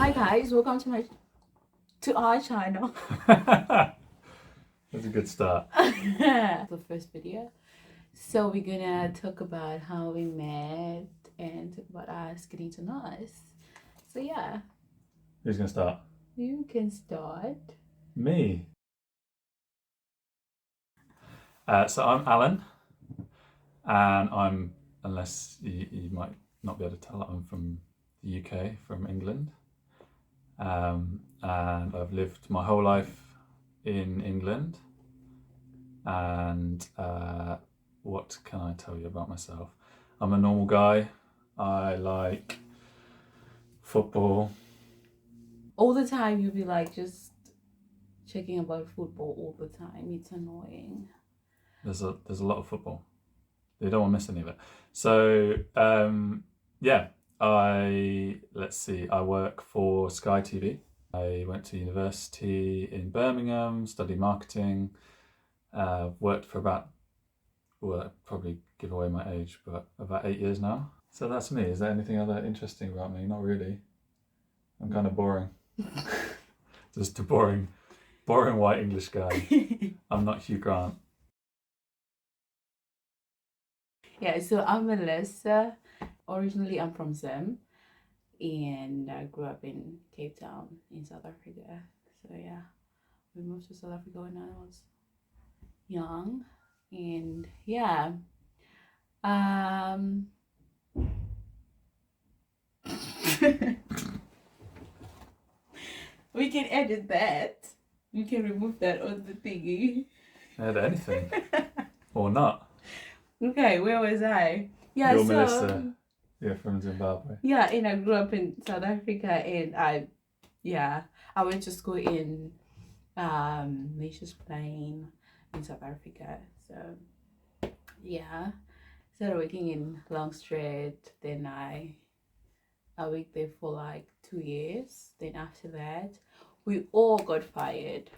Hi guys, welcome to our channel. That's a good start. The first video. So we're gonna talk about how we met and talk about us getting to know us. So yeah. Who's going to start? You can start. Me. So I'm Alan, and I'm, unless you might not be able to tell, I'm from the UK, from England. And I've lived my whole life in England. And what can I tell you about myself? I'm a normal guy. I like football. All the time you'll be like just checking about football all the time. It's annoying. There's a lot of football. You don't want to miss any of it. So yeah, I work for Sky TV. I went to university in Birmingham, studied marketing. Worked for about, well, I'd probably give away my age, but about 8 years now. So that's me. Is there anything other interesting about me? Not really. I'm kind of boring. Just a boring white English guy. I'm not Hugh Grant. Yeah, so I'm Mellisa. Originally I'm from Zim and I grew up in Cape Town in South Africa. So yeah, we moved to South Africa when I was young, and yeah, we can edit that. We can remove that on the thingy. Edit anything. Or not. Okay, where was I? Yeah, You're so Mellisa. You're from Zimbabwe. yeah, and I grew up in South Africa, and I went to school in Nature's Plain in South Africa. So yeah, started working in Longstreet. Then I worked there for like 2 years. Then after that, we all got fired.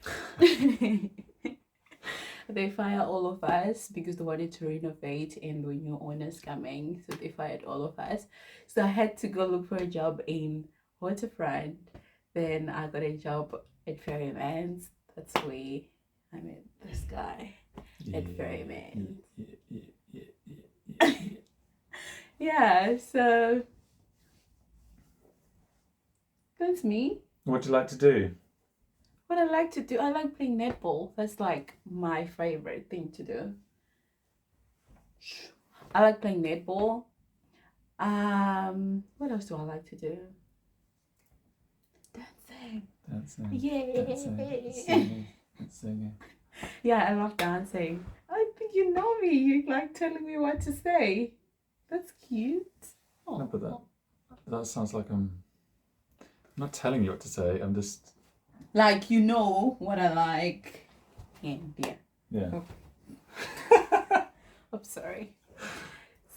They fired all of us because they wanted to renovate and the new owners coming. So they fired all of us. So I had to go look for a job in Waterfront. Then I got a job at Ferryman's. That's where I met this guy at Ferryman's. Yeah, so that's me. What do you like to do? What I like to do, I like playing netball. That's like my favorite thing to do. I like playing netball. What else do I like to do? Dancing. Yay! Singing. Yeah, I love dancing. I think you know me. You like telling me what to say. That's cute. No, but that sounds like I'm not telling you what to say. I'm just like, you know what I like. And yeah. Yeah. Oh. I'm sorry.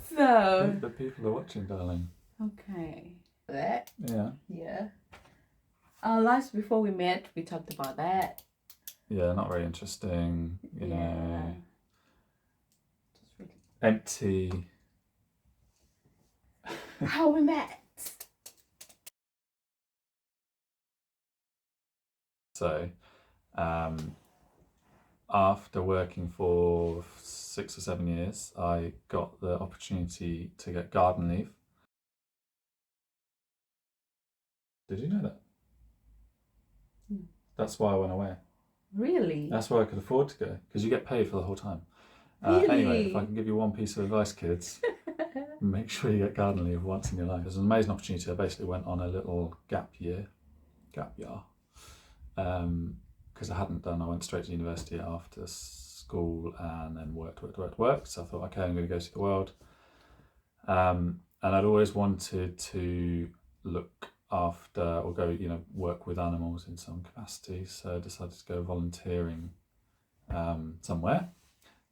So the people are watching, darling. okay. That. Yeah. Yeah. Last before we met, we talked about that. Yeah, not very interesting. You know. Just really Empty. how we met. So, after working for 6 or 7 years, I got the opportunity to get garden leave. Did you know that? That's why I went away. Really? That's why I could afford to go, because you get paid for the whole time. Really? Anyway, if I can give you one piece of advice, kids, make sure you get garden leave once in your life. It was an amazing opportunity. I basically went on a little gap year, because I went straight to university after school and then worked. So I thought, okay, I'm going to go see the world. And I'd always wanted to look after or go, work with animals in some capacity. So I decided to go volunteering somewhere.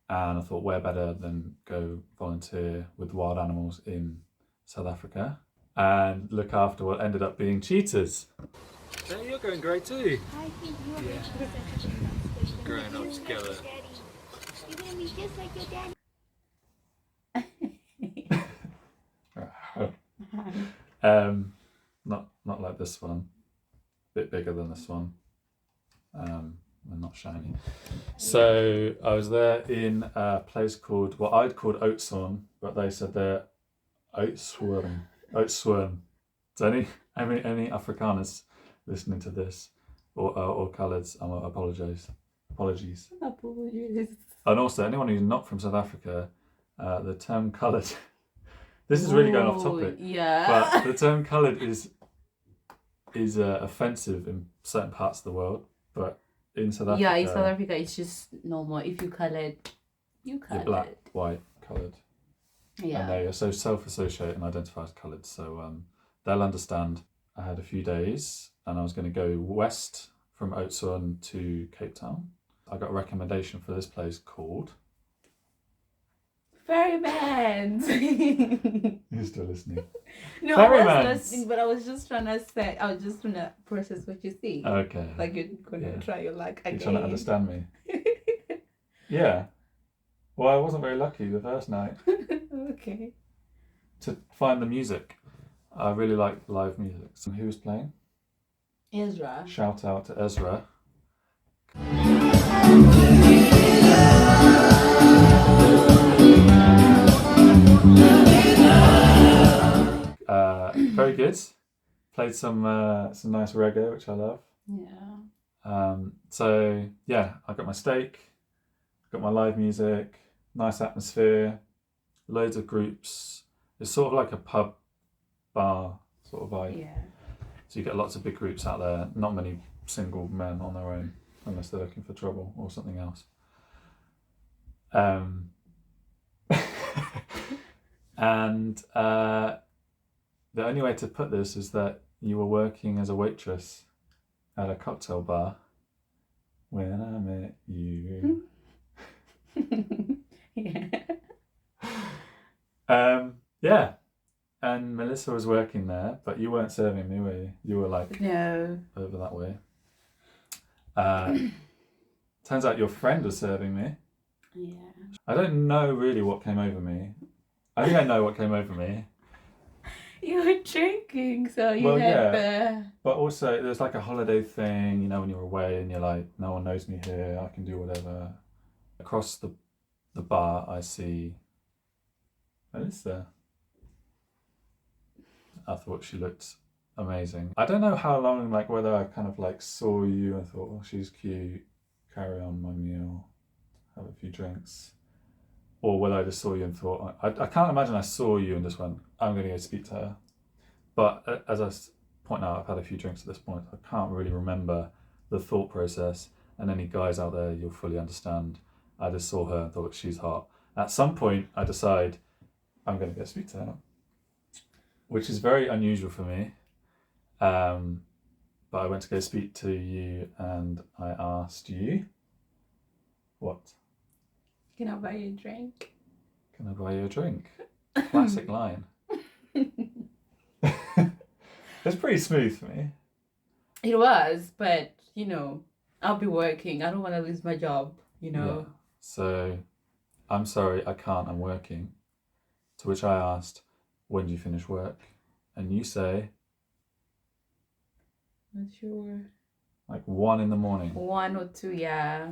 And I thought, where better than go volunteer with wild animals in South Africa and look after what ended up being cheetahs. So you're going great too. I think you are yeah. Growing up together. You're gonna be just like your dad. Not like this one. bit bigger than this one. And not shiny. So I was there in a place called, well, I'd called Oatshorn, but they said they're Oatsworm. Oatsworm. So any Afrikaners listening to this or coloureds, I apologise. Apologies. Apologies. And also, anyone who's not from South Africa, the term coloured. This is really going off topic. Yeah. But the term coloured is offensive in certain parts of the world, but in South Africa, Yeah, in South Africa, it's just normal. If you coloured, you you're coloured. black, white, coloured, Yeah. and they are so self-associate and identify as coloured. So they'll understand. I had a few days, and I was going to go west from Oudtshoorn to Cape Town. I got a recommendation for this place called. Ferryman's. You're still listening. No, I was Ferryman's. listening, but I was just trying to say, I was just trying to process what you see. Okay. Like you're gonna Yeah. try your luck You're again. trying to understand me. Yeah. Well, I wasn't very lucky the first night Okay. to find the music. I really like live music. So who was playing? Ezra. Shout out to Ezra. Very good. Played some nice reggae, which I love. Yeah. So yeah, I got my steak, got my live music, nice atmosphere, loads of groups. It's sort of like a pub bar sort of vibe. Yeah. So you get lots of big groups out there, not many single men on their own, unless they're looking for trouble or something else. And the only way to put this is that you were working as a waitress at a cocktail bar when I met you. Yeah. Yeah. And Mellisa was working there, but you weren't serving me, were you? You were like No. over that way. Turns out your friend was serving me. Yeah. I don't know really what came over me. I think I know what came over me. You were drinking, so you Well, had yeah. the. But also, there's like a holiday thing, you know, when you're away and you're like, no one knows me here, I can do whatever. Across the bar, I see Mellisa. I thought she looked amazing. I don't know how long, like whether I kind of like saw you and thought, oh, she's cute, carry on my meal, have a few drinks. Or whether I just saw you and thought, I can't imagine I saw you and just went, I'm going to go speak to her. But as I point out, I've had a few drinks at this point. I can't really remember the thought process. And any guys out there, you'll fully understand. I just saw her and thought, she's hot. At some point, I decide I'm going to go speak to her, which is very unusual for me. But I went to go speak to you and I asked you, what? Can I buy you a drink? Can I buy you a drink? Classic line. It's pretty smooth for me. It was, but you know, I'll be working. I don't want to lose my job, you know. Yeah. So, I'm sorry, I can't, I'm working. To which I asked, when do you finish work? And you say, Not sure. like 1 a.m. 1 or 2, yeah.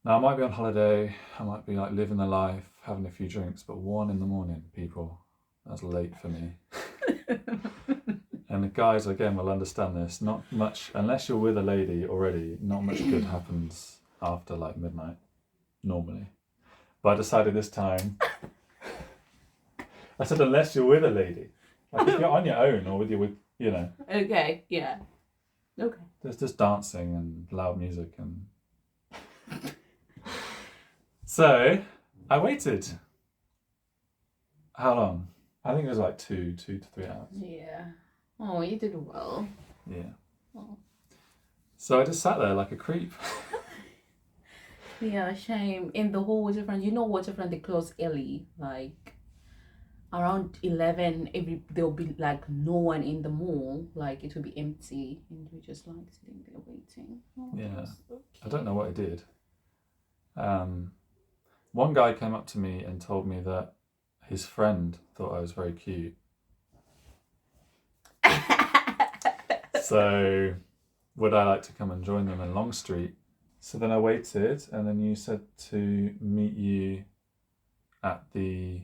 Now, I might be on holiday, I might be like living the life, having a few drinks, but 1 a.m, people, that's late for me. And the guys, again, will understand this. Not much, unless you're with a lady already, not much good happens after like midnight, normally. But I decided this time, I said, unless you're with a lady. Like if you're on your own or with, you know. Okay, yeah. Okay. There's just dancing and loud music and... So, I waited. How long? I think it was like 2 to 3 hours. Yeah. Oh, you did well. Yeah. Oh. So I just sat there like a creep. Yeah, shame. In the whole waterfront, you know, waterfront, they close early. Like, around 11, there'll be like no one in the mall. Like, it will be empty. And we're just like sitting there waiting. Oh, Yeah. that's okay. I don't know what I did. One guy came up to me and told me that his friend thought I was very cute. So would I like to come and join them in Long Street? So then I waited, and then you said to meet you at the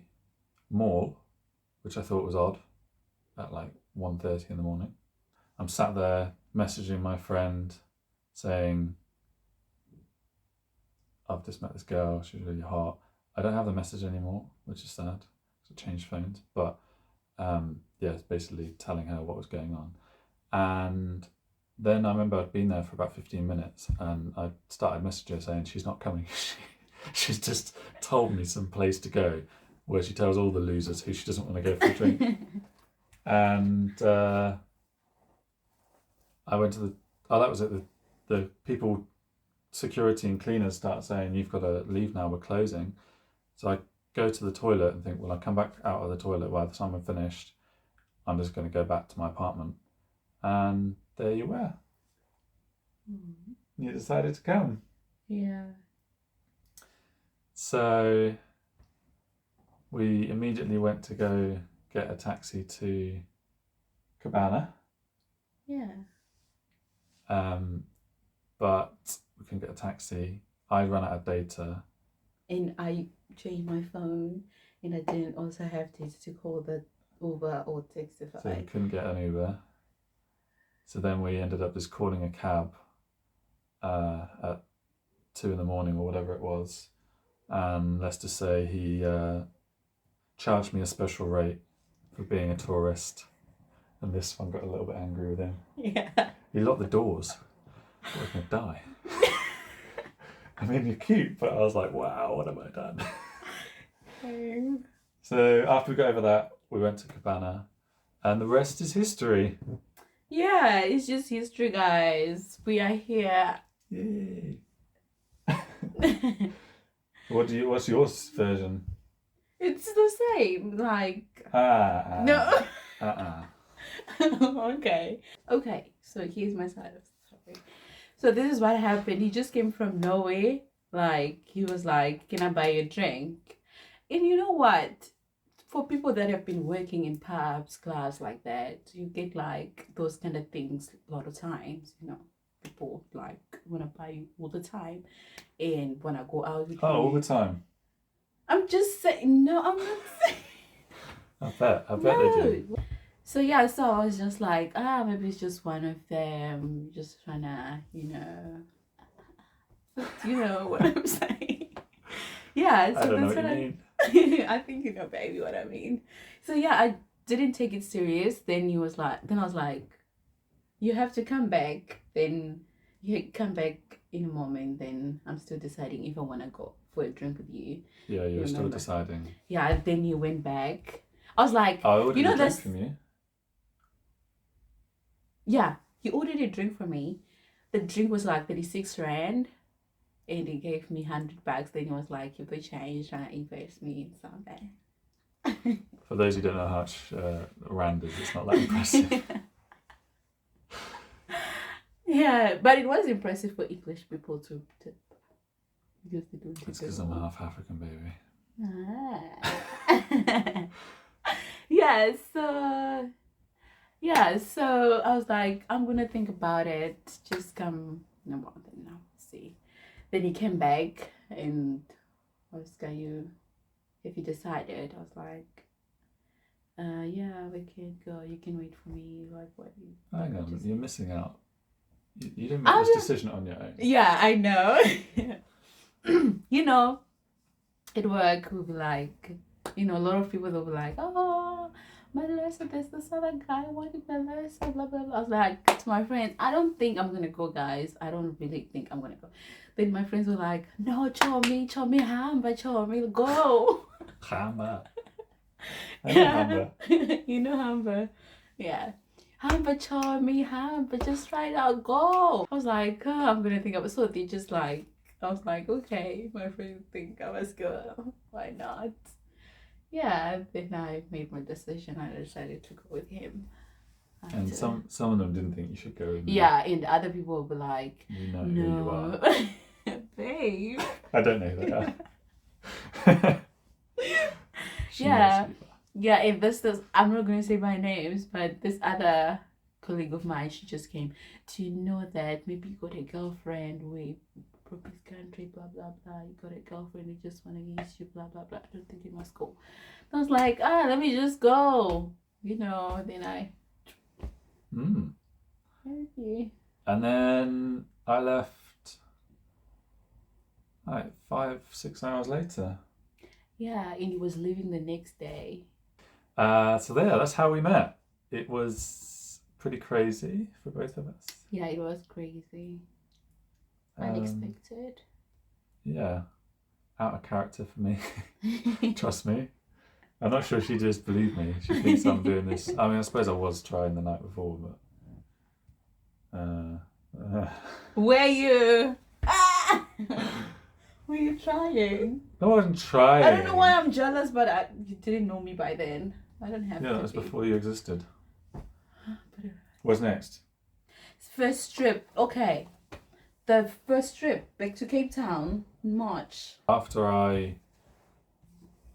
mall, which I thought was odd, at like 1:30 in the morning. I'm sat there messaging my friend saying, I've just met this girl, she's really hot. I don't have the message anymore, which is sad. I changed phones, but it's basically telling her what was going on. And then I remember I'd been there for about 15 minutes, and I started messaging her saying she's not coming. She's just told me some place to go where she tells all the losers who she doesn't want to go for a drink. And I went to that was it. The people, security and cleaners start saying, you've got to leave now, we're closing. So I go to the toilet and think, well, I'll come back out of the toilet by the time I'm finished. I'm just going to go back to my apartment. And there you were. You decided to come. Yeah. So we immediately went to go get a taxi to Cabana. Yeah. But we couldn't get a taxi. I ran out of data. And I changed my phone, and I didn't also have to call the Uber or Taxify. So we couldn't get an Uber. So then we ended up just calling a cab at 2 in the morning or whatever it was. And let's just say he charged me a special rate for being a tourist. And this one got a little bit angry with him. Yeah. He locked the doors. I was going to die. I mean, you're cute, but I was like, wow, what have I done? So after we got over that, we went to Cabana, and the rest is history. Yeah, it's just history, guys. We are here. Yay. What's your version? It's the same, like... No. Okay. So here's my side of the story. So this is what happened. He just came from nowhere. Like, he was like, can I buy you a drink? And you know what? For people that have been working in pubs, clubs like that, you get like those kind of things a lot of times, you know. People like want to buy you all the time and want to go out with you. All the time? I'm just saying, no, I'm not saying. I bet they do. So yeah, so I was just like, maybe it's just one of them, just trying to, you know what I'm saying. Yeah, so I don't know that's what what you mean. I think you know, baby, what I mean. So yeah, I didn't take it serious. Then I was like, you have to come back. Then you come back in a moment. Then I'm still deciding if I want to go for a drink with you. Yeah, you were still deciding. Yeah, then you went back. I was like, I ordered you know, a drink from you. Yeah, he ordered a drink for me. The drink was like 36 rand. And he gave me $100. Then he was like, "If we change, trying to invest me in something." For those who don't know how much rand is, it's not that impressive. Yeah, but it was impressive for English people to because they don't. It's because I'm half African, baby. So I was like, I'm gonna think about it. Just come. No more than now. See. Then he came back and I was going you, if he decided, I was like, yeah, we can go. You can wait for me. Like, what? Hang on, you're missing out. You didn't make this decision on your own. Yeah, I know. You know, at work, we'll be like, a lot of people will be like, oh, Mellisa, there's this other guy wanting Mellisa, blah, blah, blah. I was like, to my friends, I don't think I'm going to go, guys. I don't really think I'm going to go. Then my friends were like, no, Chomi, hamba, Chomi, go. Hamba. Yeah. You know hamba. Yeah. Hamba, Chomi, just try it out, go. I was like, I'm going to think of it. So they just like, I was like, okay, my friends think I must go. Why not? Yeah, then I made my decision. I decided to go with him. And some of them didn't think you should go. Yeah, and other people will be like, you know no. who you are. Babe. I don't know who they are. Yeah. Yeah, if this I'm not going to say my names, but this other colleague of mine, she just came. Do you know that maybe you got a girlfriend? We broke his country, blah blah blah. You got a girlfriend, we just want to use you, blah blah blah. I don't think you must go. I was like, let me just go. Then I. Okay. And then I left like 5-6 hours later. Yeah, and he was leaving the next day. So there, that's how we met. It was pretty crazy for both of us. Yeah, it was crazy. Unexpected. Yeah, out of character for me. Trust me. I'm not sure she just believed me. She thinks I'm doing this. I mean, I suppose I was trying the night before, but. Were you? Were you trying? I wasn't trying. I don't know why I'm jealous, but you didn't know me by then. I don't have to. Yeah, that was be. before you existed. What's next? First trip. Okay. The first trip back to Cape Town in March. After I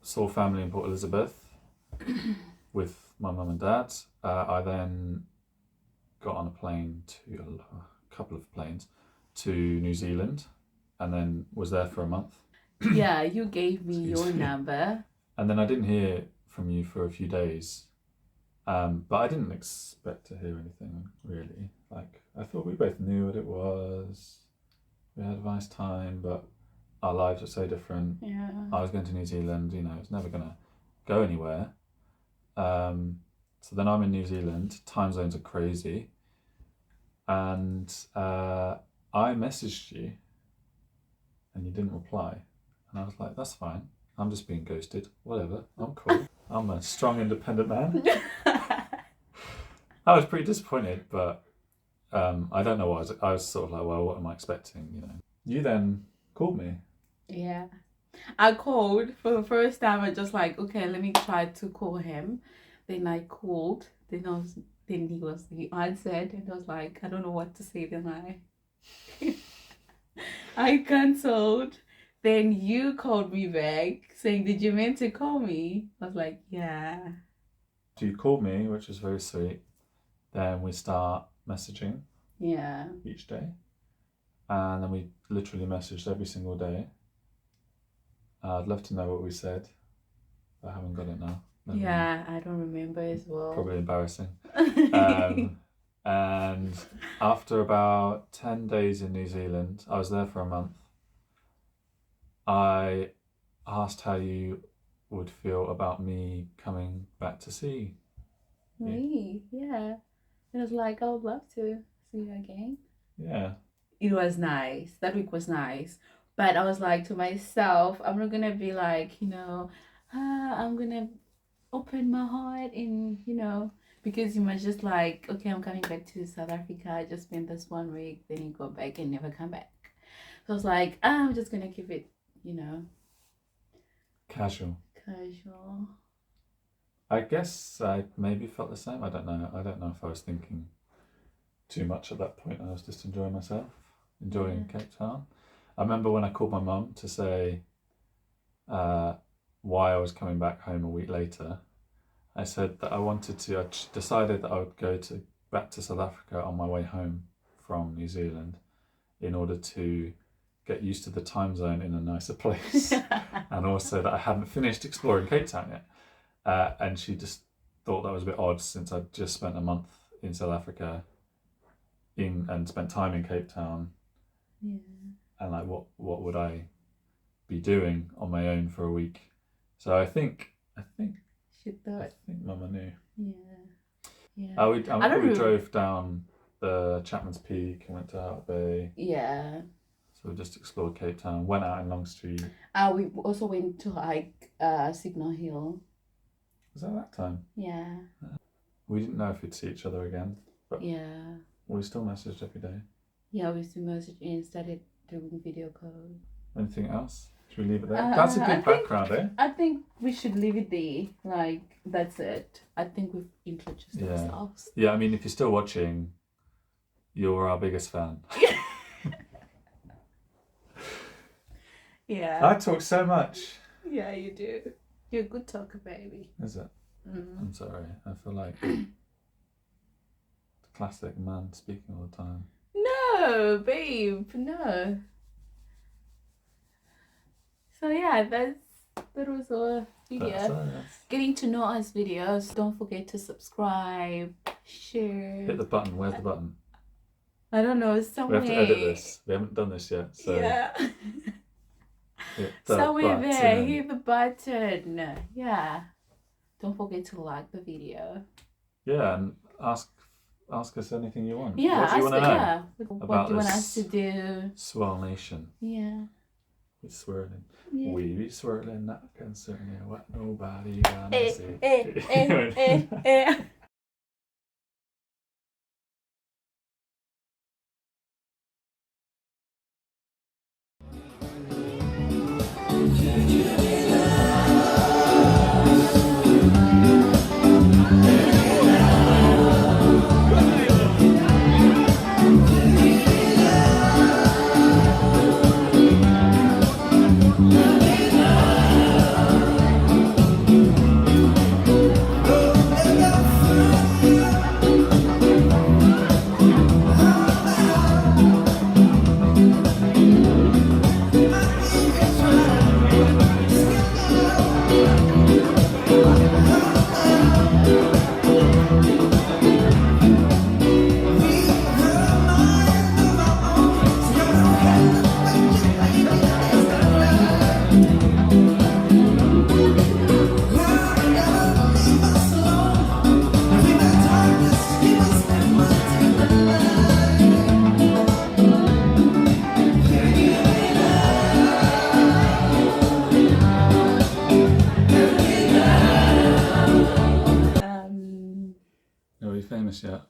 saw family in Port Elizabeth with my mum and dad, I then got on a plane a couple of planes to New Zealand and then was there for a month. Yeah, you gave me Excuse your me. number. And then I didn't hear from you for a few days. But I didn't expect to hear anything really. Like, I thought we both knew what it was. We had a nice time, but our lives are so different. Yeah. I was going to New Zealand, it's never going to go anywhere. So then I'm in New Zealand, time zones are crazy. And I messaged you and you didn't reply. And I was like, that's fine. I'm just being ghosted. Whatever. I'm cool. I'm a strong, independent man. I was pretty disappointed, but I don't know what I was sort of like, well, what am I expecting, You then called me. Yeah. I called for the first time. I just like, okay, let me try to call him. Then I called. Then he answered and I was like, I don't know what to say. Then I cancelled. Then you called me back saying, did you mean to call me? I was like, yeah. So you called me, which was very sweet. Then we start messaging. Yeah. Each day. And then we literally messaged every single day. I'd love to know what we said. I haven't got it now. Yeah, I don't remember as well. Probably embarrassing. And after about 10 days in New Zealand, I was there for a month. I asked how you would feel about me coming back to see you. Me, yeah. And I was like, I would love to see you again. Yeah. It was nice. That week was nice. But I was like to myself, I'm not gonna be like, I'm gonna open my heart and, because you must just like, okay, I'm coming back to South Africa. I just spent this 1 week, then you go back and never come back. So I was like, I'm just gonna keep it, Casual. I guess I maybe felt the same. I don't know. I don't know if I was thinking too much at that point. I was just enjoying myself, enjoying Cape Town. I remember when I called my mum to say why I was coming back home a week later. I said that I decided that I would go back to South Africa on my way home from New Zealand in order to get used to the time zone in a nicer place. And also that I hadn't finished exploring Cape Town yet. And she just thought that was a bit odd since I'd just spent a month in South Africa and spent time in Cape Town. Yeah. And like, what would I be doing on my own for a week? So I think Mama knew. Yeah. We drove down the Chapman's Peak and went to Out Bay. Yeah. So we just explored Cape Town, went out in Long Street. We also went to hike Signal Hill. Was that time? Yeah. We didn't know if we'd see each other again, but yeah. We still messaged every day. Yeah, we still messaged and started doing video calls. Anything else? Should we leave it there? That's a good background, eh? I think we should leave it there. Like, that's it. I think we've introduced ourselves. Yeah, I mean, if you're still watching, you're our biggest fan. Yeah. I talk so much. Yeah, you do. You're a good talker, baby. Is it? Mm. I'm sorry. I feel like the classic man speaking all the time. No, babe, no. So yeah, that was our video. That's Getting to know us videos. Don't forget to subscribe, share. hit the button. Where's the button? I don't know, We somewhere. have to edit this. We haven't done this yet, so Yeah. hit the Somewhere there, button. hit the button. Yeah. Don't forget to like the video. Yeah, and ask us anything you want. Yeah, what do you want to know yeah. What about do you want us this to do? Swirl Nation? Yeah. We're swirling. Yeah. We be swirling, not concerning what nobody gonna Eh, say. eh. Are we famous yet?